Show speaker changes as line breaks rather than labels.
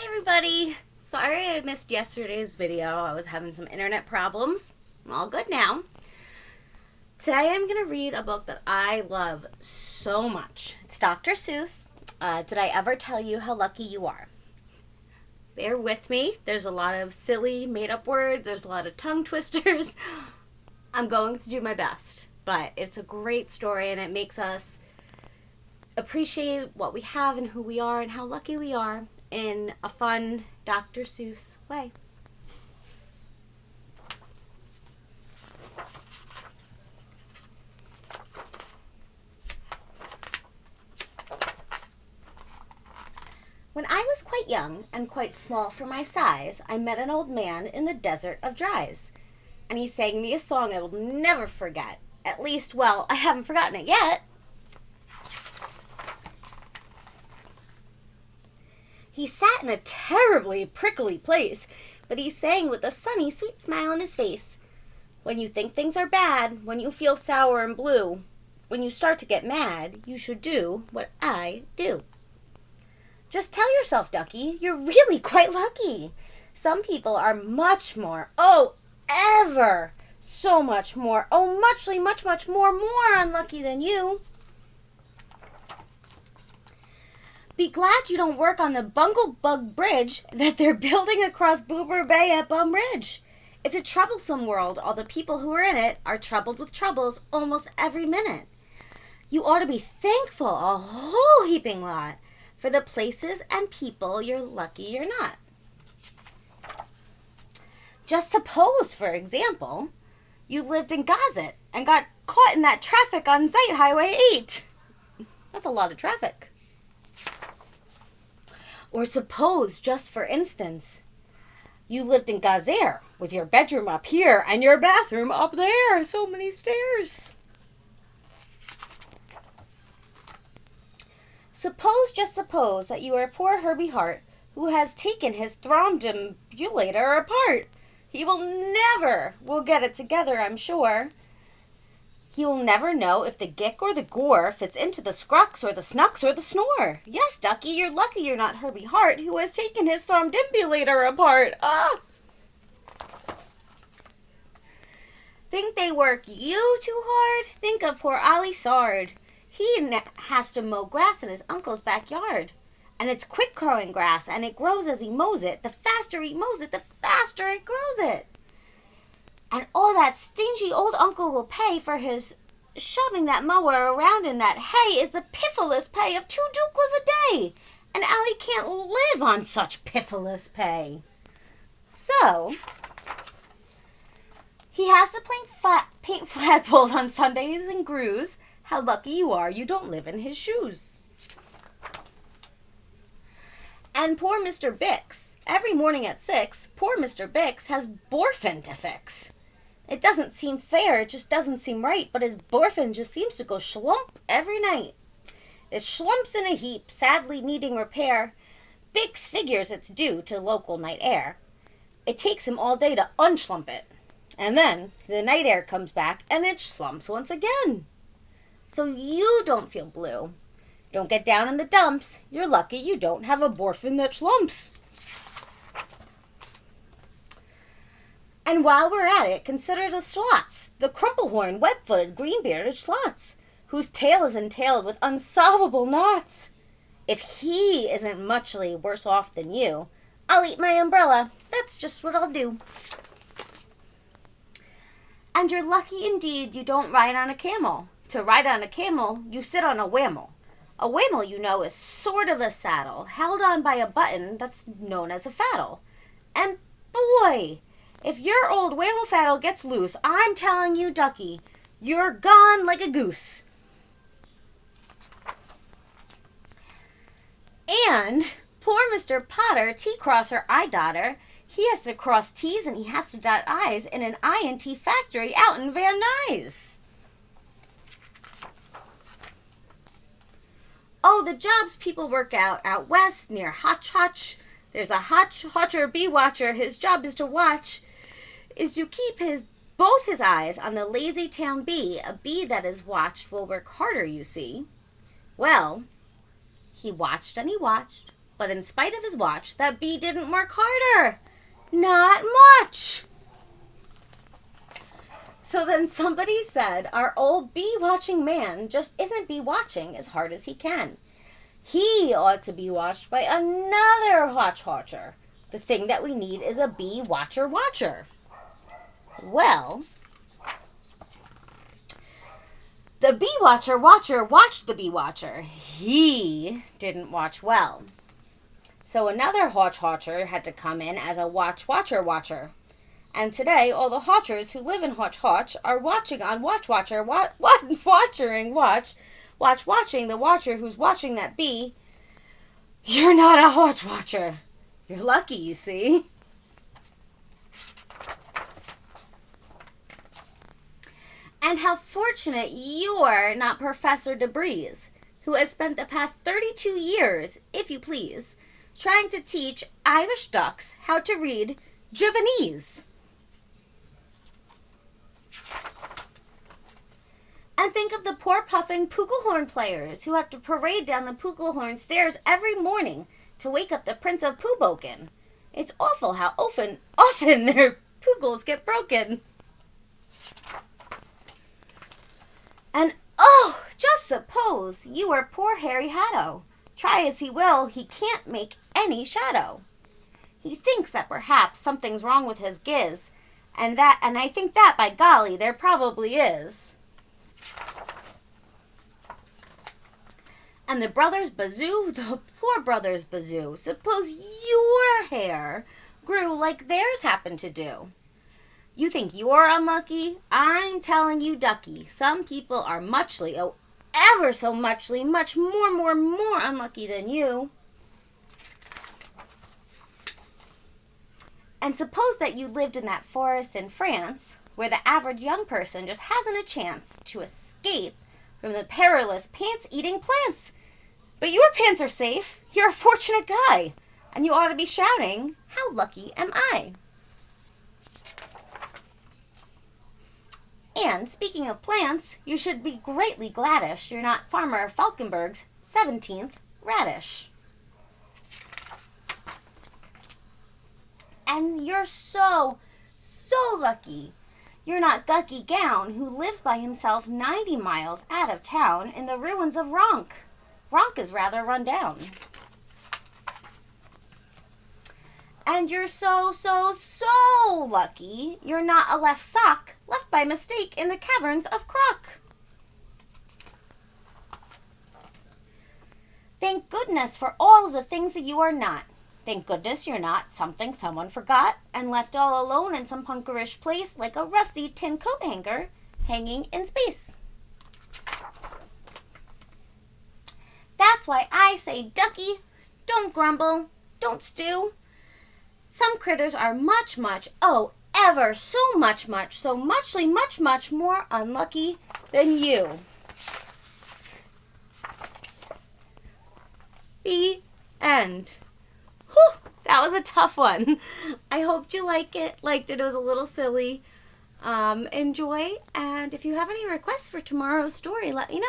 Hi everybody! Sorry I missed yesterday's video. I was having some internet problems. I'm all good now. Today I'm going to read a book that I love so much. It's Dr. Seuss. Did I ever tell you how lucky you are? Bear with me. There's a lot of silly made-up words. There's a lot of tongue twisters. I'm going to do my best. But it's a great story and it makes us appreciate what we have and who we are and how lucky we are in a fun Dr. Seuss way. When I was quite young and quite small for my size, I met an old man in the desert of Dries, and he sang me a song I will never forget. At least, well, I haven't forgotten it yet. He sat in a terribly prickly place, but he sang with a sunny, sweet smile on his face. When you think things are bad, when you feel sour and blue, when you start to get mad, you should do what I do. Just tell yourself, Ducky, you're really quite lucky. Some people are much more, ever so much more, much more unlucky than you. Be glad you don't work on the Bunglebug Bridge that they're building across Boober Bay at Bum Ridge. It's a troublesome world. All the people who are in it are troubled with troubles almost every minute. You ought to be thankful a whole heaping lot for the places and people you're lucky you're not. Just suppose, for example, you lived in Gazet and got caught in that traffic on Zeit Highway 8. That's a lot of traffic. Or suppose, just for instance, you lived in Gazer with your bedroom up here and your bathroom up there. So many stairs. Just suppose that you are poor Herbie Hart who has taken his thrombambulator apart. He will get it together, I'm sure. He will never know if the gick or the gore fits into the scrux or the snux or the snore. Yes, Ducky, you're lucky you're not Herbie Hart, who has taken his thrombambulator apart. Think they work you too hard? Think of poor Ollie Sard. He has to mow grass in his uncle's backyard. And it's quick-growing grass, and it grows as he mows it. The faster he mows it, the faster it grows it. And all that stingy old uncle will pay for his shoving that mower around in that hay is the piffless pay of 2 duklas a day. And Allie can't live on such piffless pay. So, he has to paint flagpoles on Sundays and grooves. How lucky you are you don't live in his shoes. And poor Mr. Bix, every morning at 6, poor Mr. Bix has Borfin to fix. It doesn't seem fair, it just doesn't seem right, but his Borfin just seems to go schlump every night. It schlumps in a heap, sadly needing repair. Bix figures it's due to local night air. It takes him all day to unschlump it. And then the night air comes back and it schlumps once again. So you don't feel blue. Don't get down in the dumps. You're lucky you don't have a Borfin that schlumps. And while we're at it, consider the schlots, the crumplehorn, web-footed, green-bearded schlots, whose tail is entailed with unsolvable knots. If he isn't muchly worse off than you, I'll eat my umbrella. That's just what I'll do. And you're lucky indeed you don't ride on a camel. To ride on a camel, you sit on a whammel. A whammel, you know, is sort of a saddle, held on by a button that's known as a faddle. And boy, if your old whammel faddle gets loose, I'm telling you, Ducky, you're gone like a goose. And poor Mr. Potter, T-crosser, I-dotter, he has to cross T's and he has to dot I's in an I&T factory out in Van Nuys. Oh, the jobs people work out west near Hotch Hotch. There's a Hotcher bee watcher. His job is to keep both his eyes on the lazy town bee. A bee that is watched will work harder, you see. Well, he watched and he watched But in spite of his watch, that bee didn't work harder. Not much. So then somebody said, our old bee-watching man just isn't bee-watching as hard as he can. He ought to be watched by another watcher. The thing that we need is a bee-watcher. Well, the bee-watcher watched the bee-watcher. He didn't watch well. So another watcher had to come in as a watcher. And today, all the watchers who live in watch are watching on watching the watcher who's watching that bee. You're not a watcher. You're lucky, you see. And how fortunate you're not Professor DeBreeze, who has spent the past 32 years, if you please, trying to teach Irish ducks how to read Javanese. And think of the poor puffing pukelhorn players who have to parade down the pukelhorn stairs every morning to wake up the Prince of Pooboken. It's awful how often their pukels get broken. And oh, just suppose you were poor Harry Hatto. Try as he will, he can't make any shadow. He thinks that perhaps something's wrong with his giz, and I think that, by golly, there probably is. And the brothers Bazoo, the poor brothers Bazoo, suppose your hair grew like theirs happened to do. You think you're unlucky? I'm telling you, ducky, some people are ever so much more unlucky than you. And suppose that you lived in that forest in France, where the average young person just hasn't a chance to escape from the perilous pants-eating plants. But your pants are safe. You're a fortunate guy. And you ought to be shouting, how lucky am I? And speaking of plants, you should be greatly gladish you're not Farmer Falkenberg's 17th radish. And you're so lucky you're not Gucky Gown, who lived by himself 90 miles out of town in the ruins of Ronk. Ronk is rather run down. And you're so lucky you're not a left sock left by mistake in the caverns of Croc. Thank goodness for all of the things that you are not. Thank goodness you're not something someone forgot and left all alone in some punkerish place like a rusty tin coat hanger hanging in space. That's why I say, ducky, don't grumble, don't stew. Some critters are much, ever so much more unlucky than you. The end. Whew, that was a tough one. I hoped you liked it. It was a little silly. Enjoy, and if you have any requests for tomorrow's story, let me know.